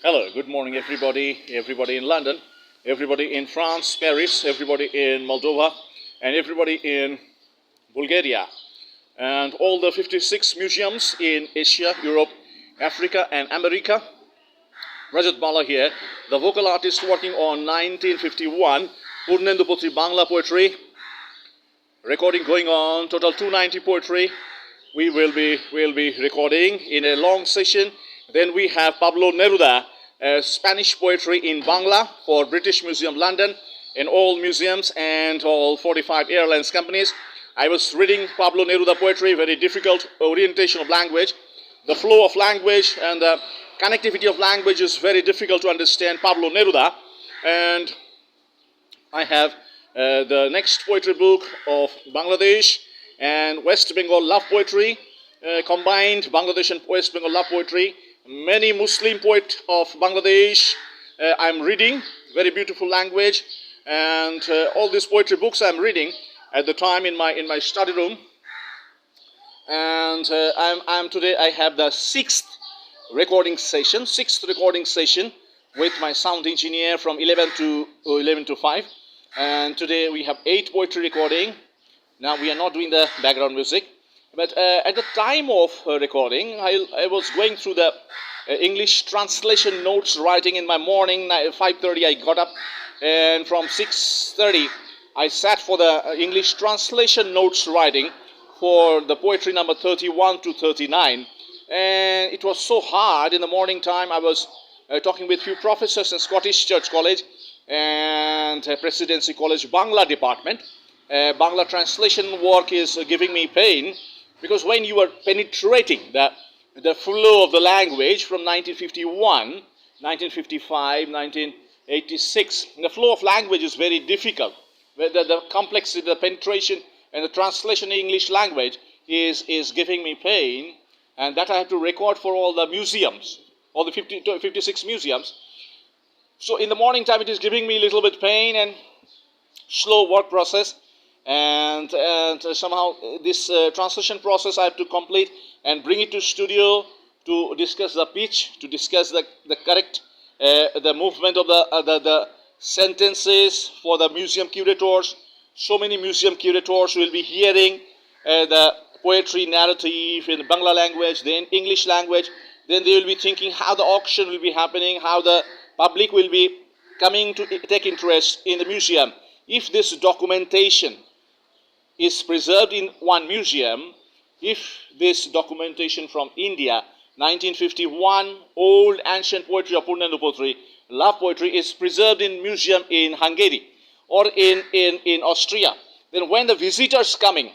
Hello, good morning, everybody. Everybody in London, everybody in France, Paris, everybody in Moldova, and everybody in Bulgaria, and all the 56 museums in Asia, Europe, Africa, and America. Rajat Bala here, the vocal artist working on 1951 Purnendu Potri Bangla poetry. Recording going on, total 290 poetry. We will be recording in a long session. Then we have Pablo Neruda, Spanish poetry in Bangla for British Museum London, in all museums and all 45 airlines companies. I was reading Pablo Neruda poetry, very difficult orientation of language. The flow of language and the connectivity of language is very difficult to understand Pablo Neruda. And I have the next poetry book of Bangladesh and West Bengal love poetry, combined Bangladesh and West Bengal love poetry. Many Muslim poets of Bangladesh I'm reading, very beautiful language, and all these poetry books I'm reading at the time in my study room. And I'm today I have the sixth recording session with my sound engineer from 11 to 5. And today we have 8 poetry recording. Now we are not doing the background music, but at the time of recording, I was going through the English translation notes writing in my morning. 5:30 I got up, and from 6:30 I sat for the English translation notes writing for the poetry number 31 to 39. And it was so hard in the morning time. I was talking with few professors in Scottish Church College and Presidency College Bangla department. Bangla translation work is giving me pain, because when you are penetrating the flow of the language from 1951, 1955, 1986, the flow of language is very difficult. The complexity, the penetration and the translation in English language is giving me pain, and that I have to record for all the museums, all the 56 museums. So in the morning time it is giving me a little bit pain and slow work process, and somehow this translation process I have to complete and bring it to studio to discuss the pitch, to discuss the correct the movement of the sentences for the museum curators. So many museum curators will be hearing the poetry narrative in Bangla language, then English language. Then they will be thinking how the auction will be happening, how the public will be coming to take interest in the museum. If this documentation is preserved in one museum, if this documentation from India, 1951, old ancient poetry of Purnendu Potri, love poetry, is preserved in museum in Hungary or in Austria, then when the visitors coming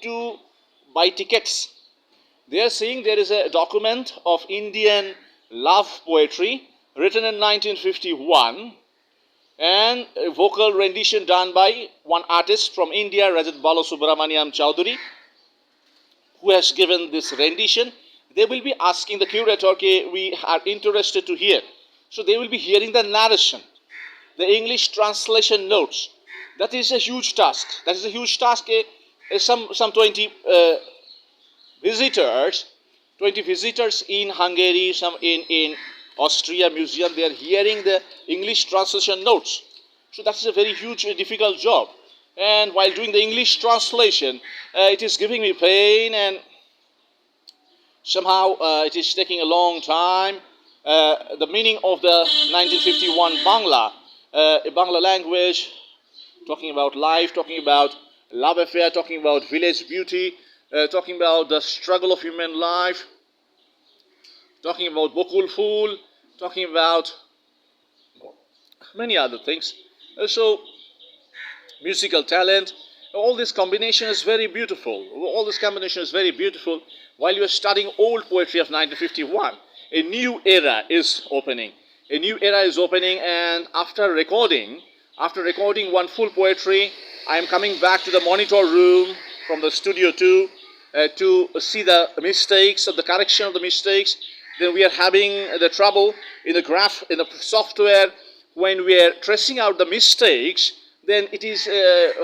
to buy tickets, they are seeing there is a document of Indian love poetry written in 1951, and a vocal rendition done by one artist from India, Rajat Bala Subramaniam Chowdhury, who has given this rendition. They will be asking the curator, okay, we are interested to hear. So they will be hearing the narration, the English translation notes. That is a huge task. Some 20 visitors in Hungary, some in Austria museum, they are hearing the English translation notes. So that is a very huge, difficult job. And while doing the English translation, it is giving me pain, and somehow it is taking a long time. The meaning of the 1951 Bangla language, talking about life, talking about love affair, talking about village beauty, talking about the struggle of human life, talking about Bokul Fool, talking about many other things. So, musical talent, all this combination is very beautiful. While you are studying old poetry of 1951, a new era is opening. And after recording one full poetry, I am coming back to the monitor room from the studio 2 to see the mistakes, the correction of the mistakes. Then we are having the trouble in the software when we are tracing out the mistakes. Then it is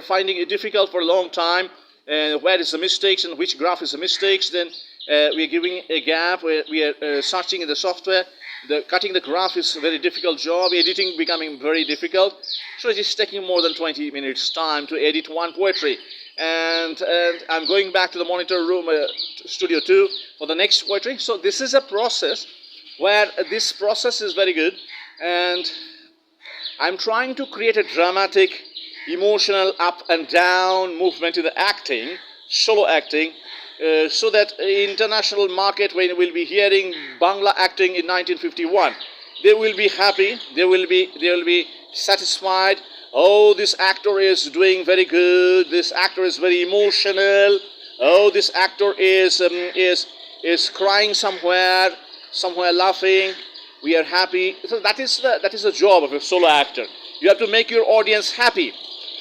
finding it difficult for a long time. Where is the mistakes and which graph is the mistakes? Then We are giving a gap. We are searching in the software. Cutting the graph is a very difficult job. Editing becoming very difficult. So it is taking more than 20 minutes time to edit one poetry. And I'm going back to the monitor room, studio 2, for the next poetry. So this is a process where this process is very good. And I'm trying to create a dramatic, emotional up and down movement in the acting, solo acting, so that international market, when will be hearing Bangla acting in 1951, they will be happy, they will be satisfied. Oh, this actor is doing very good, this actor is very emotional, oh, this actor is crying somewhere laughing. We are happy. So that is the job of a solo actor. You have to make your audience happy.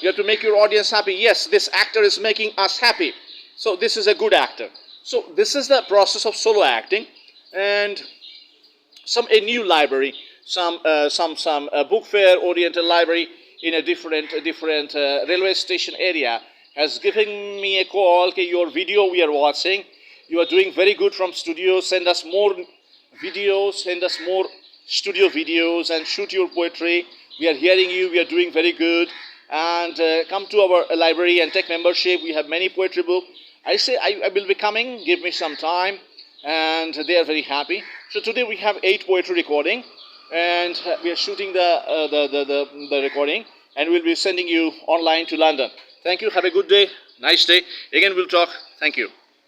You have to make your audience happy. Yes, this actor is making us happy. So this is a good actor. So this is the process of solo acting. And a new library, some book fair oriented library in a different railway station area has given me a call. Okay, your video we are watching. You are doing very good from studio. Send us more videos, send us more studio videos and shoot your poetry. We are hearing you, we are doing very good. And come to our library and take membership. We have many poetry books. I say I will be coming, give me some time. And they are very happy. So today we have 8 poetry recording. And we are shooting the recording. And we'll be sending you online to London. Thank you, have a good day, nice day. Again we'll talk, thank you.